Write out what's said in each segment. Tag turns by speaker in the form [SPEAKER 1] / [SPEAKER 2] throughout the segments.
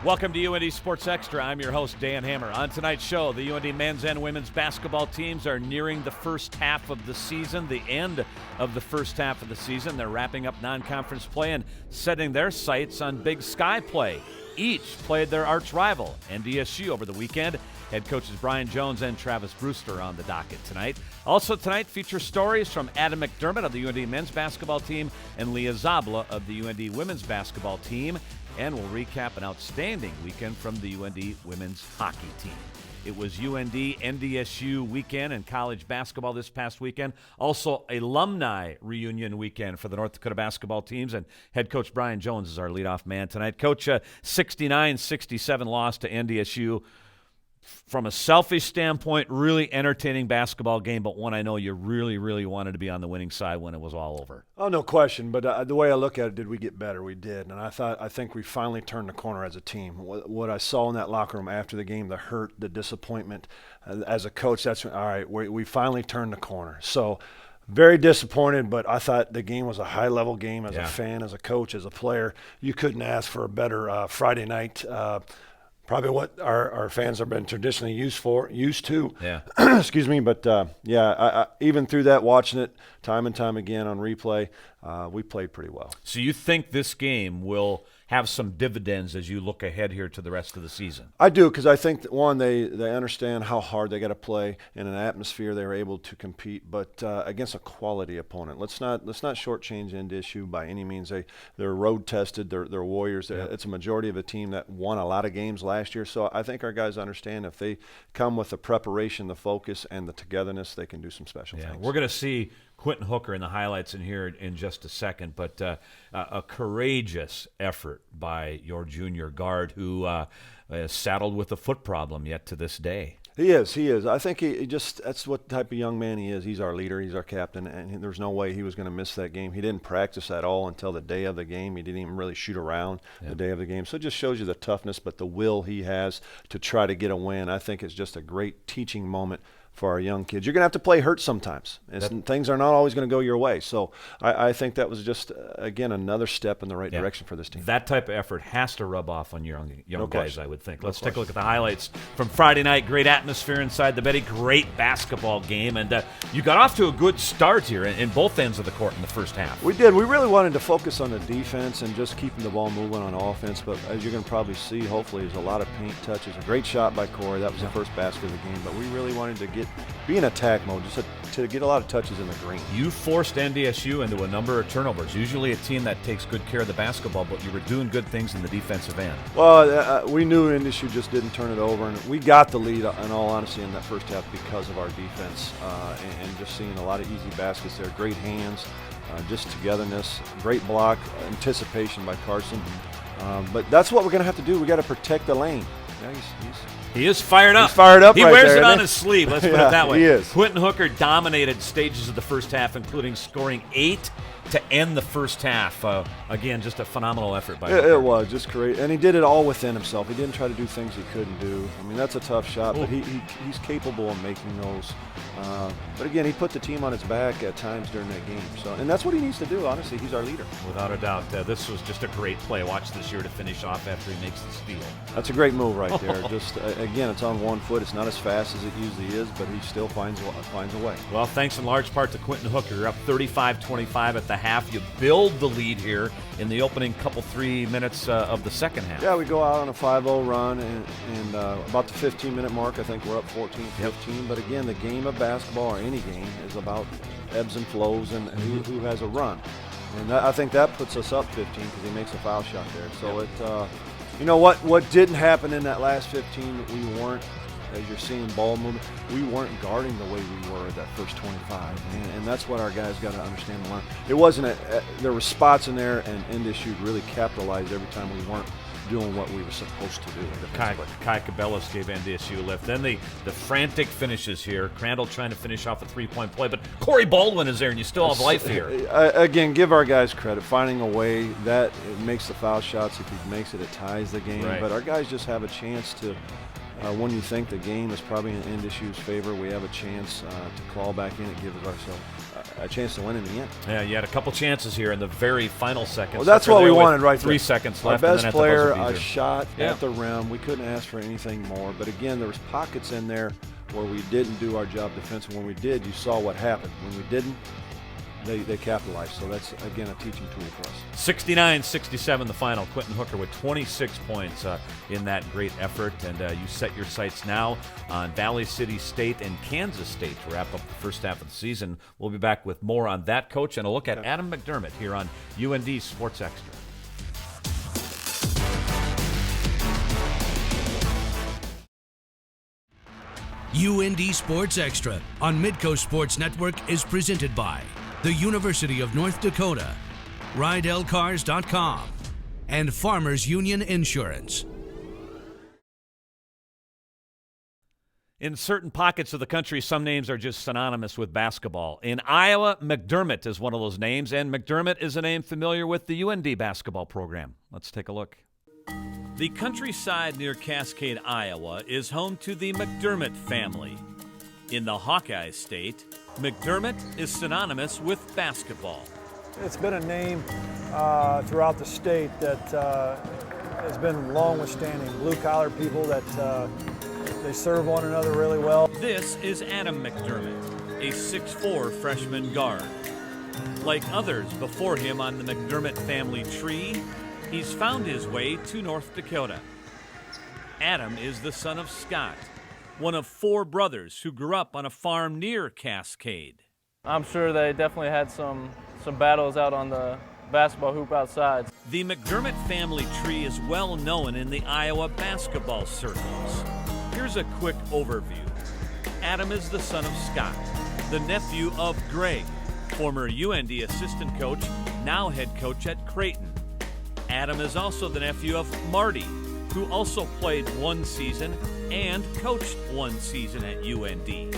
[SPEAKER 1] Welcome to UND Sports Extra. I'm your host, Dan Hammer. On tonight's show, the UND men's and women's basketball teams are nearing the first half of the season, the end of the first half of the season. They're wrapping up non-conference play and setting their sights on Big Sky play. Each played their arch rival, NDSU, over the weekend. Head coaches Brian Jones and Travis Brewster on the docket tonight. Also tonight, feature stories from Adam McDermott of the UND men's basketball team and Leah Szabla of the UND women's basketball team. And we'll recap an outstanding weekend from the UND women's hockey team. It was UND-NDSU weekend in college basketball this past weekend. Also, alumni reunion weekend for the North Dakota basketball teams. And head coach Brian Jones is our leadoff man tonight. Coach, 69-67 loss to NDSU. From a selfish standpoint, really entertaining basketball game, but one I know you really, really wanted to be on the winning side when it was all over.
[SPEAKER 2] Oh, no question. But the way I look at it, did we get better? We did. And I think we finally turned the corner as a team. What I saw in that locker room after the game, the hurt, the disappointment, as a coach, that's when, all right, we finally turned the corner. So very disappointed, but I thought the game was a high-level game as a fan, as a coach, as a player. You couldn't ask for a better Friday night. Probably what our fans have been traditionally used to.
[SPEAKER 1] Yeah.
[SPEAKER 2] Excuse me, but I even through that, watching it time and time again on replay, we played pretty well.
[SPEAKER 1] So you think this game will have some dividends as you look ahead here to the rest of the season?
[SPEAKER 2] I do, because I think that, one, they understand how hard they got to play in an atmosphere they were able to compete, but against a quality opponent. Let's not shortchange NDSU by any means. They're road tested. They're warriors.
[SPEAKER 1] Yeah.
[SPEAKER 2] It's a majority of a team that won a lot of games last year. So I think our guys understand if they come with the preparation, the focus, and the togetherness, they can do some special things.
[SPEAKER 1] We're going to see Quentin Hooker in the highlights in here in just a second, but a courageous effort by your junior guard who is saddled with a foot problem yet to this day.
[SPEAKER 2] He is. I think he just, that's what type of young man he is. He's our leader. He's our captain, and there's no way he was going to miss that game. He didn't practice at all until the day of the game. He didn't even really shoot around the day of the game. So it just shows you the toughness, but the will he has to try to get a win. I think it's just a great teaching moment for our young kids. You're going to have to play hurt sometimes. Things are not always going to go your way. So I think that was just, again, another step in the right direction for this team.
[SPEAKER 1] That type of effort has to rub off on your young guys, I would think. Let's take a look at the highlights from Friday night. Great atmosphere inside the Betty. Great basketball game. And you got off to a good start here in both ends of the court in the first half.
[SPEAKER 2] We did. We really wanted to focus on the defense and just keeping the ball moving on offense. But as you're going to probably see, hopefully, there's a lot of paint touches. A great shot by Corey. That was the first basket of the game. But we really wanted to be in attack mode, just to get a lot of touches in the green.
[SPEAKER 1] You forced NDSU into a number of turnovers. Usually a team that takes good care of the basketball, but you were doing good things in the defensive end.
[SPEAKER 2] Well, we knew NDSU just didn't turn it over, and we got the lead, in all honesty, in that first half because of our defense and just seeing a lot of easy baskets there. Great hands, just togetherness, great block, anticipation by Carson. But that's what we're going to have to do. We got to protect the lane. Yeah,
[SPEAKER 1] he is fired up.
[SPEAKER 2] He's fired up.
[SPEAKER 1] He
[SPEAKER 2] right
[SPEAKER 1] wears
[SPEAKER 2] there,
[SPEAKER 1] it on his sleeve. Let's put it that way.
[SPEAKER 2] He is.
[SPEAKER 1] Quentin Hooker dominated stages of the first half, including scoring 8 to end the first half. Again, just a phenomenal effort by Hooker.
[SPEAKER 2] It was just great, and he did it all within himself. He didn't try to do things he couldn't do. I mean, that's a tough shot, but he's capable of making those. But again, he put the team on his back at times during that game. So, and that's what he needs to do. Honestly, he's our leader.
[SPEAKER 1] Without a doubt, this was just a great play. Watch this year to finish off after he makes the steal.
[SPEAKER 2] That's a great move right there. Just again, it's on one foot. It's not as fast as it usually is, but he still finds a way.
[SPEAKER 1] Well, thanks in large part to Quentin Hooker. You're up 35-25 at the half. You build the lead here in the opening 3 minutes of the second half.
[SPEAKER 2] Yeah, we go out on a 5-0 run, and about the 15-minute mark, I think we're up 14-15. Yep. But again, the game of basketball, or any game, is about ebbs and flows and who has a run. And I think that puts us up 15 because he makes a foul shot there. So you know what didn't happen in that last 15, we weren't, as you're seeing ball movement, we weren't guarding the way we were that first 25, and that's what our guys got to understand. It wasn't there were spots in there, and NDSU really capitalized every time we weren't doing what we were supposed to do.
[SPEAKER 1] Kai Cabellos gave NDSU a lift. Then the frantic finishes here. Crandall trying to finish off a three-point play, but Corey Baldwin is there, and you still have life here.
[SPEAKER 2] Again, give our guys credit. Finding a way, that it makes the foul shots. If he makes it, it ties the game.
[SPEAKER 1] Right.
[SPEAKER 2] But our guys just have a chance to, when you think the game is probably in NDSU's favor, we have a chance to claw back in and give ourselves a chance to win in the end.
[SPEAKER 1] Yeah, you had a couple chances here in the very final seconds.
[SPEAKER 2] Well, that's what we wanted right there.
[SPEAKER 1] 3 seconds left.
[SPEAKER 2] Our best
[SPEAKER 1] and then
[SPEAKER 2] player,
[SPEAKER 1] at the buzzer
[SPEAKER 2] a
[SPEAKER 1] beater.
[SPEAKER 2] shot at the rim. We couldn't ask for anything more. But again, there was pockets in there where we didn't do our job defensively. When we did, you saw what happened. When we didn't, they capitalized. So that's, again, a teaching tool for us.
[SPEAKER 1] 69-67 the final. Quentin Hooker with 26 points in that great effort. And you set your sights now on Valley City State and Kansas State to wrap up the first half of the season. We'll be back with more on that, Coach, and a look at Adam McDermott here on UND Sports Extra.
[SPEAKER 3] UND Sports Extra on Midco Sports Network is presented by the University of North Dakota, RideLCars.com, and Farmers Union Insurance.
[SPEAKER 1] In certain pockets of the country, some names are just synonymous with basketball. In Iowa, McDermott is one of those names, and McDermott is a name familiar with the UND basketball program. Let's take a look. The countryside near Cascade, Iowa, is home to the McDermott family. In the Hawkeye State, McDermott is synonymous with basketball.
[SPEAKER 4] It's been a name throughout the state that has been long withstanding. Blue-collar people that they serve one another really well.
[SPEAKER 1] This is Adam McDermott, a 6'4" freshman guard. Like others before him on the McDermott family tree, he's found his way to North Dakota. Adam is the son of Scott, one of 4 brothers who grew up on a farm near Cascade.
[SPEAKER 5] I'm sure they definitely had some battles out on the basketball hoop outside.
[SPEAKER 1] The McDermott family tree is well known in the Iowa basketball circles. Here's a quick overview. Adam is the son of Scott, the nephew of Greg, former UND assistant coach, now head coach at Creighton. Adam is also the nephew of Marty, who also played 1 season and coached 1 season at UND.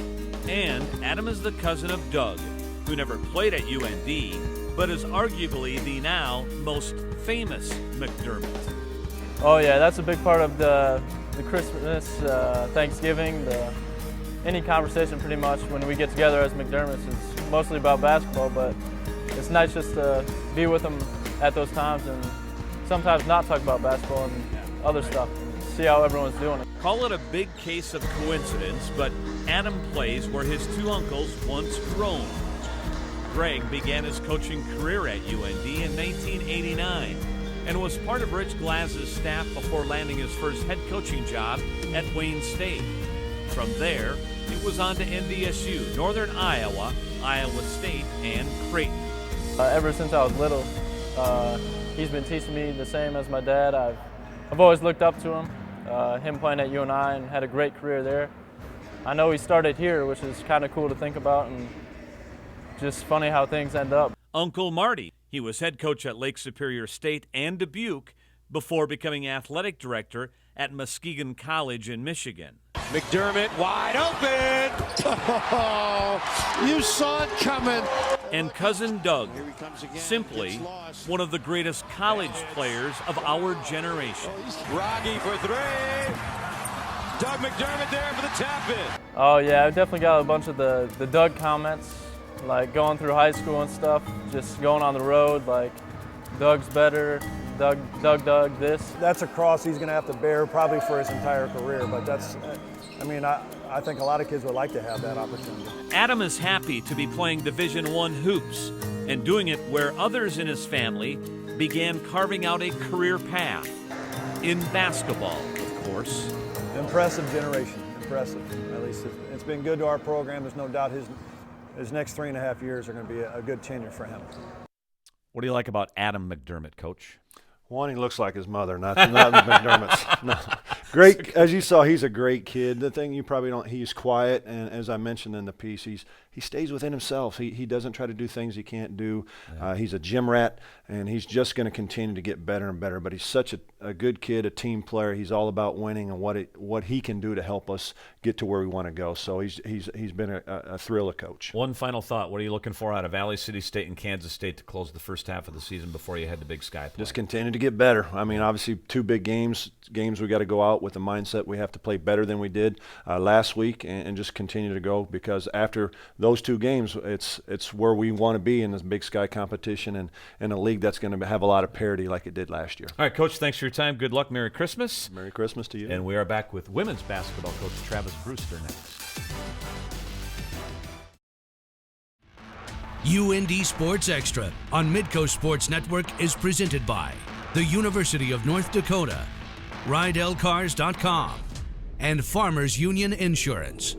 [SPEAKER 1] And Adam is the cousin of Doug, who never played at UND, but is arguably the now most famous McDermott.
[SPEAKER 5] Oh yeah, that's a big part of the Christmas, Thanksgiving, any conversation pretty much when we get together as McDermotts is mostly about basketball, but it's nice just to be with them at those times and sometimes not talk about basketball and other stuff, see how everyone's doing.
[SPEAKER 1] Call it a big case of coincidence, but Adam plays where his 2 uncles once roamed. Greg began his coaching career at UND in 1989 and was part of Rich Glass's staff before landing his first head coaching job at Wayne State. From there, it was on to NDSU, Northern Iowa, Iowa State, and Creighton.
[SPEAKER 5] Ever since I was little, he's been teaching me the same as my dad. I've always looked up to him playing at UNI and had a great career there. I know he started here, which is kind of cool to think about, and just funny how things end up.
[SPEAKER 1] Uncle Marty, he was head coach at Lake Superior State and Dubuque before becoming athletic director at Muskegon College in Michigan.
[SPEAKER 6] McDermott wide open. Oh, you saw it coming.
[SPEAKER 1] And cousin Doug, simply one of the greatest college players of our generation.
[SPEAKER 6] Rocky for 3. Doug McDermott there for the tap-in.
[SPEAKER 5] Oh yeah, I definitely got a bunch of the Doug comments, like going through high school and stuff, just going on the road, like Doug's better, Doug this.
[SPEAKER 4] That's a cross he's going to have to bear probably for his entire career, but that's, I think a lot of kids would like to have that opportunity.
[SPEAKER 1] Adam is happy to be playing Division I hoops and doing it where others in his family began carving out a career path in basketball, of course.
[SPEAKER 4] Impressive generation, impressive. At least it's been good to our program. There's no doubt his next 3.5 years are going to be a good tenure for him.
[SPEAKER 1] What do you like about Adam McDermott, Coach?
[SPEAKER 2] One, he looks like his mother, not the McDermott's. No. Great, as you saw, he's a great kid. The thing you probably don't, he's quiet, and as I mentioned in the piece, he stays within himself. He doesn't try to do things he can't do. Yeah. He's a gym rat, and he's just going to continue to get better and better. But he's such a good kid, a team player. He's all about winning and what he can do to help us get to where we want to go. So he's been a thrill to coach.
[SPEAKER 1] One final thought. What are you looking for out of Valley City State and Kansas State to close the first half of the season before you head to Big Sky play?
[SPEAKER 2] Just continue to get better. I mean, obviously 2 big games we got to go out with the mindset we have to play better than we did last week, and just continue to go, because after those 2 games, it's where we want to be in this Big Sky competition and in a league that's going to have a lot of parity like it did last year.
[SPEAKER 1] All right, Coach, thanks for your time. Good luck. Merry Christmas.
[SPEAKER 2] Merry Christmas to you.
[SPEAKER 1] And we are back with women's basketball coach Travis Brewster next.
[SPEAKER 3] UND Sports Extra on Midco Sports Network is presented by the University of North Dakota, RideLCars.com, and Farmers Union Insurance.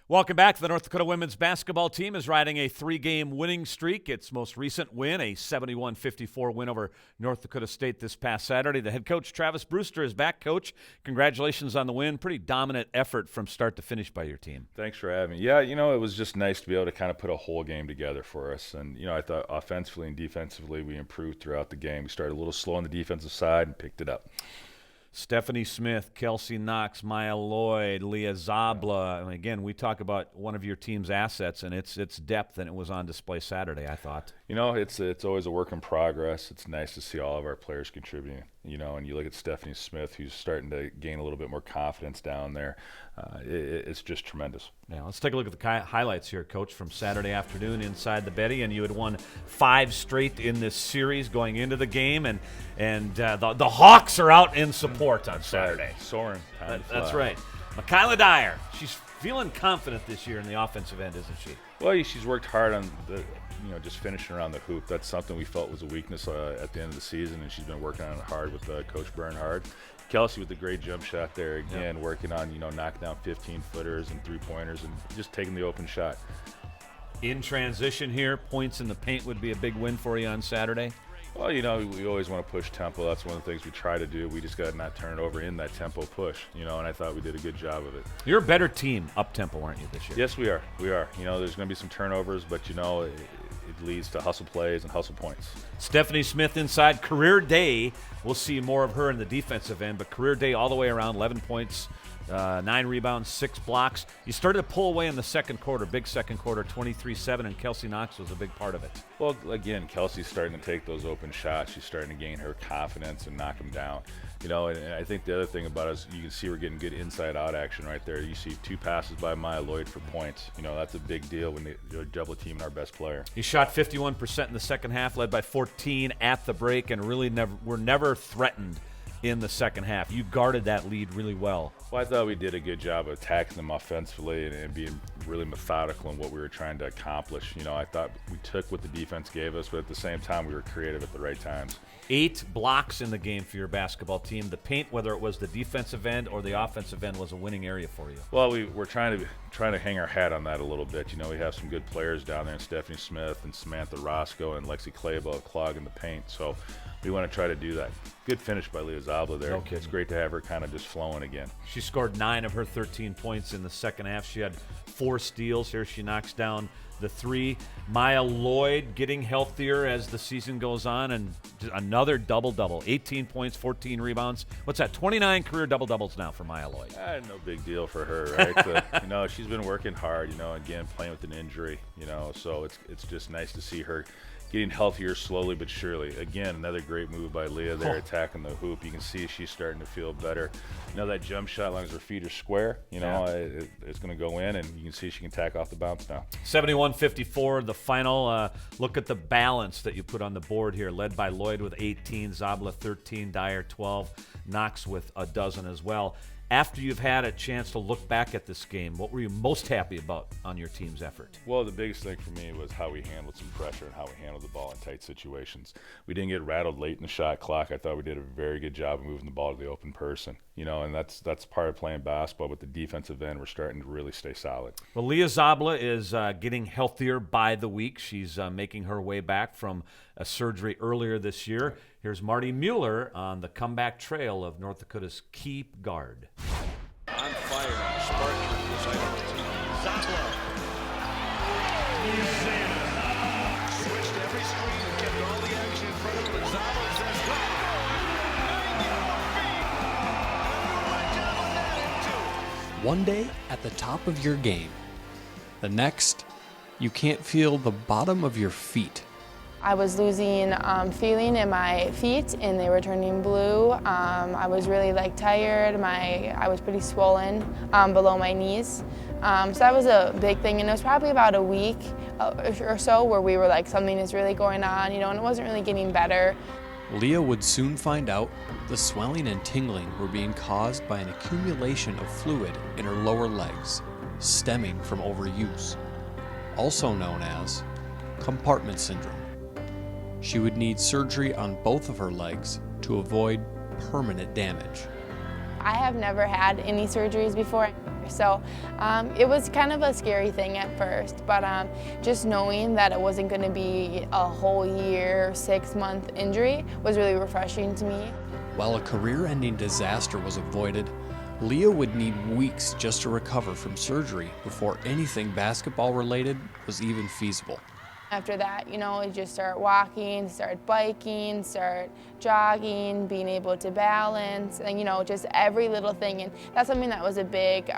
[SPEAKER 1] Welcome back. The North Dakota women's basketball team is riding a 3-game winning streak. Its most recent win, a 71-54 win over North Dakota State this past Saturday. The head coach, Travis Brewster, is back. Coach, congratulations on the win. Pretty dominant effort from start to finish by your team.
[SPEAKER 7] Thanks for having me. Yeah, it was just nice to be able to kind of put a whole game together for us. And, I thought offensively and defensively we improved throughout the game. We started a little slow on the defensive side and picked it up.
[SPEAKER 1] Stephanie Smith, Kelsey Knox, Maya Lloyd, Leah Szabla. And again, we talk about one of your team's assets, and it's depth, and it was on display Saturday, I thought.
[SPEAKER 7] It's always a work in progress. It's nice to see all of our players contributing, and you look at Stephanie Smith, who's starting to gain a little bit more confidence down there. It's just tremendous.
[SPEAKER 1] Yeah, let's take a look at the highlights here, Coach, from Saturday afternoon inside the Betty. And you had won 5 straight in this series going into the game, and the Hawks are out in support on Saturday.
[SPEAKER 7] Soaring.
[SPEAKER 1] That's right. Michaela Dyer, she's feeling confident this year in the offensive end, isn't she?
[SPEAKER 7] Well, she's worked hard on just finishing around the hoop. That's something we felt was a weakness at the end of the season, and she's been working on it hard with Coach Bernhard. Kelsey with the great jump shot there again, working on knocking down 15-footers and 3-pointers and just taking the open shot.
[SPEAKER 1] In transition here, points in the paint would be a big win for you on Saturday.
[SPEAKER 7] Well, we always want to push tempo. That's one of the things we try to do. We just got to not turn it over in that tempo push, and I thought we did a good job of it.
[SPEAKER 1] You're a better team up-tempo, aren't you, this year?
[SPEAKER 7] Yes, we are. We are. There's going to be some turnovers, but, it leads to hustle plays and hustle points.
[SPEAKER 1] Stephanie Smith inside. Career day. We'll see more of her in the defensive end, but career day all the way around, 11 points, 9 rebounds, 6 blocks. You started to pull away in the second quarter, big second quarter, 23-7, and Kelsey Knox was a big part of it.
[SPEAKER 7] Well, again, Kelsey's starting to take those open shots. She's starting to gain her confidence and knock them down. And I think the other thing about us, you can see we're getting good inside-out action right there. You see 2 passes by Maya Lloyd for points. That's a big deal when they're double teaming our best player.
[SPEAKER 1] You shot 51% in the second half, led by 14 at the break, and really were never threatened in the second half. You guarded that lead really well.
[SPEAKER 7] Well, I thought we did a good job of attacking them offensively and being really methodical in what we were trying to accomplish. I thought we took what the defense gave us, but at the same time, we were creative at the right times.
[SPEAKER 1] 8 blocks in the game for your basketball team. The paint, whether it was the defensive end or the offensive end, was a winning area for you.
[SPEAKER 7] Well, we're trying to hang our hat on that a little bit. We have some good players down there, Stephanie Smith and Samantha Roscoe and Lexi Claybo clogging the paint. So we want to try to do that. Good finish by Leah Szabla there.
[SPEAKER 1] Okay.
[SPEAKER 7] It's great to have her kind of just flowing again.
[SPEAKER 1] She scored 9 of her 13 points in the second half. She had 4 steals. Here she knocks down the 3. Maya Lloyd getting healthier as the season goes on, and another double-double. 18 points, 14 rebounds. What's that, 29 career double-doubles now for Maya Lloyd?
[SPEAKER 7] No big deal for her, right? She's been working hard, again, playing with an injury, so it's just nice to see her getting healthier slowly but surely. Again, another great move by Leah there, attacking the hoop. You can see she's starting to feel better. That jump shot, as long as her feet are square, it's going to go in, and you can see she can tack off the bounce now.
[SPEAKER 1] 71-54, the final. Look at the balance that you put on the board here, led by Lloyd with 18, Szabla 13, Dyer 12, Knox with a dozen as well. After you've had a chance to look back at this game, what were you most happy about on your team's effort?
[SPEAKER 7] Well, the biggest thing for me was how we handled some pressure and how we handled the ball in tight situations. We didn't get rattled late in the shot clock. I thought we did a very good job of moving the ball to the open person. And that's part of playing basketball. With the defensive end, we're starting to really stay solid.
[SPEAKER 1] Well, Leah Szabla is getting healthier by the week. She's making her way back from a surgery earlier this year. Here's Marty Mueller on the comeback trail of North Dakota's keep guard.
[SPEAKER 6] On fire, Spartan Szabla. Switched every screen and kept all the
[SPEAKER 8] One day at the top of your game. The next, you can't feel the bottom of your feet.
[SPEAKER 9] I was losing feeling in my feet and they were turning blue. I was really tired. I was pretty swollen below my knees. So that was a big thing, and it was probably about a week or so where we were like, something is really going on, and it wasn't really getting better.
[SPEAKER 8] Leah would soon find out the swelling and tingling were being caused by an accumulation of fluid in her lower legs, stemming from overuse, also known as compartment syndrome. She would need surgery on both of her legs to avoid permanent damage.
[SPEAKER 9] I have never had any surgeries before, so it was kind of a scary thing at first, but just knowing that it wasn't going to be a whole year, 6-month injury was really refreshing to me.
[SPEAKER 8] While a career-ending disaster was avoided, Leah would need weeks just to recover from surgery before anything basketball-related was even feasible.
[SPEAKER 9] After that, you just start walking, start biking, start jogging, being able to balance, and just every little thing. And that's something that was a big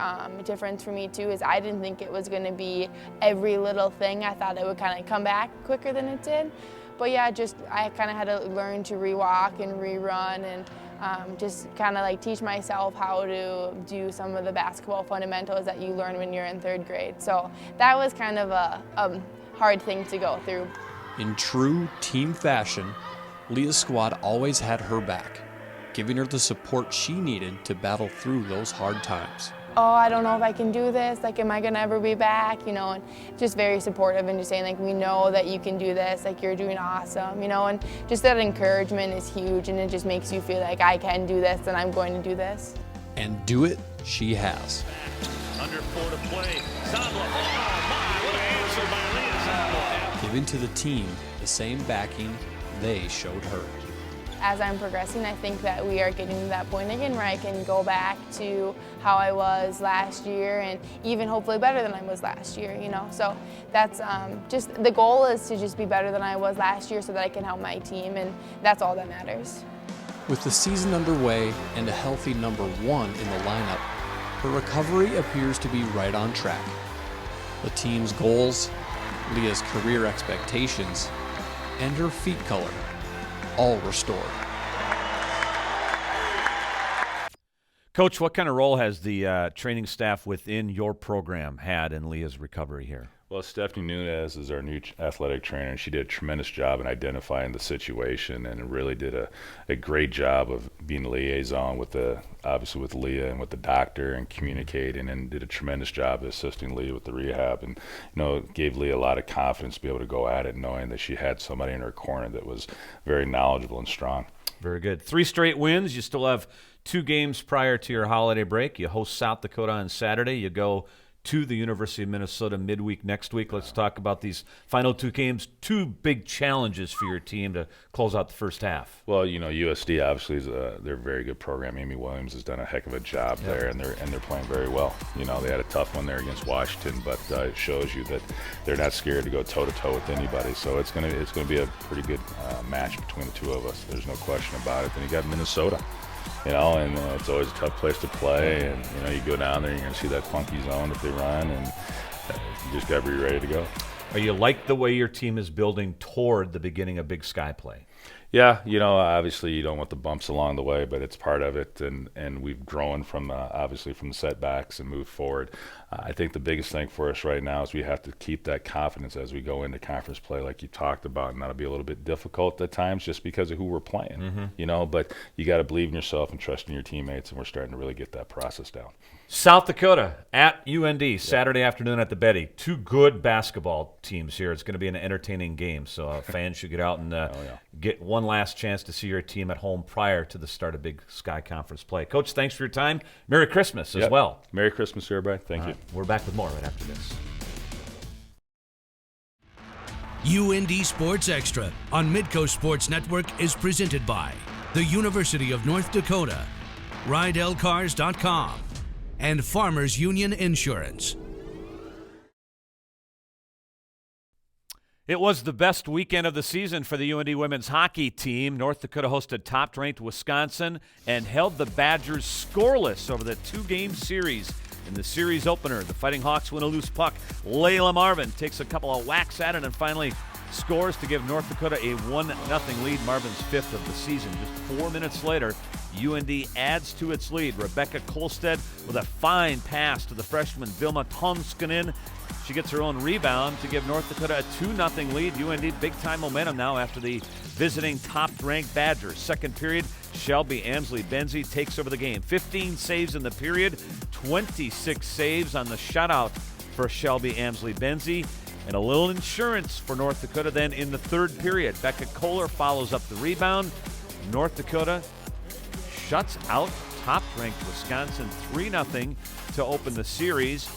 [SPEAKER 9] difference for me too, is I didn't think it was going to be every little thing. I thought it would kind of come back quicker than it did. But yeah, I kind of had to learn to re-walk and rerun, and just kind of teach myself how to do some of the basketball fundamentals that you learn when you're in 3rd grade. So that was kind of a hard thing to go through.
[SPEAKER 8] In true team fashion, Leah's squad always had her back, giving her the support she needed to battle through those hard times.
[SPEAKER 9] Oh, I don't know if I can do this, am I gonna ever be back, and just very supportive and just saying we know that you can do this, you're doing awesome, and just that encouragement is huge, and it just makes you feel like I can do this and I'm going to do this.
[SPEAKER 8] And do it she has.
[SPEAKER 1] Under 4 to play. Szabla. Oh my, what an answer by Leah Szabla.
[SPEAKER 8] Giving to the team the same backing they showed her.
[SPEAKER 9] As I'm progressing, I think that we are getting to that point again where I can go back to how I was last year, and even hopefully better than I was last year, So that's just, the goal is to just be better than I was last year so that I can help my team, and that's all that matters.
[SPEAKER 8] With the season underway and a healthy number 1 in the lineup, her recovery appears to be right on track. The team's goals, Leah's career expectations, and her feet color, all restored.
[SPEAKER 1] Coach, what kind of role has the training staff within your program had in Leah's recovery here?
[SPEAKER 7] Well, Stephanie Nunez is our new athletic trainer, and she did a tremendous job in identifying the situation, and really did a great job of being a liaison with obviously with Leah and with the doctor, and communicating, and did a tremendous job of assisting Leah with the rehab, and gave Leah a lot of confidence to be able to go at it, knowing that she had somebody in her corner that was very knowledgeable and strong.
[SPEAKER 1] Very good. 3 straight wins. You still have 2 games prior to your holiday break. You host South Dakota on Saturday. You go to the University of Minnesota midweek next week. Let's talk about these final 2 games, 2 big challenges for your team to close out the first half.
[SPEAKER 7] Well, USD obviously they're a very good program. Amy Williams has done a heck of a job there, and they're playing very well. They had a tough one there against Washington, but it shows you that they're not scared to go toe to toe with anybody. So it's gonna be a pretty good match between the 2 of us. There's no question about it. Then you got Minnesota. And it's always a tough place to play, and you go down there, you're going to see that funky zone that they run, and you just got to be ready to go.
[SPEAKER 1] Are you like the way your team is building toward the beginning of Big Sky play?
[SPEAKER 7] Yeah, obviously you don't want the bumps along the way, but it's part of it, and we've grown from obviously from the setbacks and moved forward. I think the biggest thing for us right now is we have to keep that confidence as we go into conference play, like you talked about, and that'll be a little bit difficult at times just because of who we're playing, but you got to believe in yourself and trust in your teammates, and we're starting to really get that process down.
[SPEAKER 1] South Dakota at UND, Saturday afternoon at the Betty. 2 good basketball teams here. It's going to be an entertaining game, so fans should get out and get one last chance to see your team at home prior to the start of Big Sky Conference play. Coach, thanks for your time. Merry Christmas as well.
[SPEAKER 7] Merry Christmas, everybody. Thank you.
[SPEAKER 1] We're back with more right after this.
[SPEAKER 3] UND Sports Extra on Midco Sports Network is presented by the University of North Dakota, RideLCars.com, and Farmers Union Insurance.
[SPEAKER 1] It was the best weekend of the season for the UND women's hockey team. North Dakota hosted top-ranked Wisconsin and held the Badgers scoreless over the 2-game series In the series opener, the Fighting Hawks win a loose puck. Layla Marvin takes a couple of whacks at it and finally scores to give North Dakota a 1-0 lead, Marvin's 5th of the season. Just 4 minutes later, UND adds to its lead. Rebecca Kolstad with a fine pass to the freshman Vilma Tonskanen. She gets her own rebound to give North Dakota a 2-0 lead. UND big-time momentum now after the visiting top-ranked Badgers. Second period, Shelby Amsley-Benzie takes over the game. 15 saves in the period, 26 saves on the shutout for Shelby Amsley-Benzie. And a little insurance for North Dakota then in the third period. Becca Kohler follows up the rebound. North Dakota shuts out top-ranked Wisconsin 3-0 to open the series.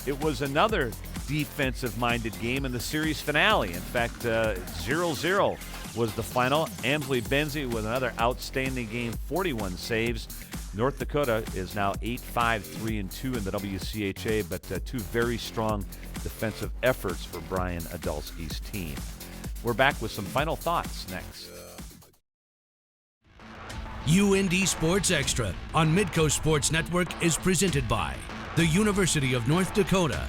[SPEAKER 1] It was another defensive-minded game in the series finale. In fact, 0-0 was the final. Amsley-Benzie with another outstanding game, 41 saves. North Dakota is now 8-5-3-2 in the WCHA, but two very strong defensive efforts for Brian Adulski's team. We're back with some final thoughts next.
[SPEAKER 3] UND Sports Extra on Midco Sports Network is presented by the University of North Dakota,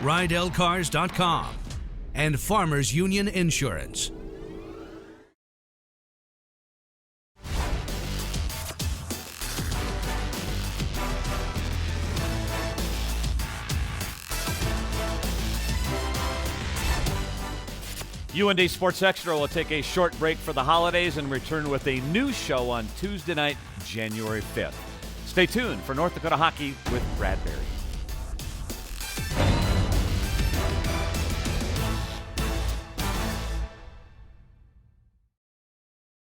[SPEAKER 3] RideLCars.com, and Farmers Union Insurance.
[SPEAKER 1] UND Sports Extra will take a short break for the holidays and return with a new show on Tuesday night, January 5th. Stay tuned for North Dakota Hockey with Brad Berry.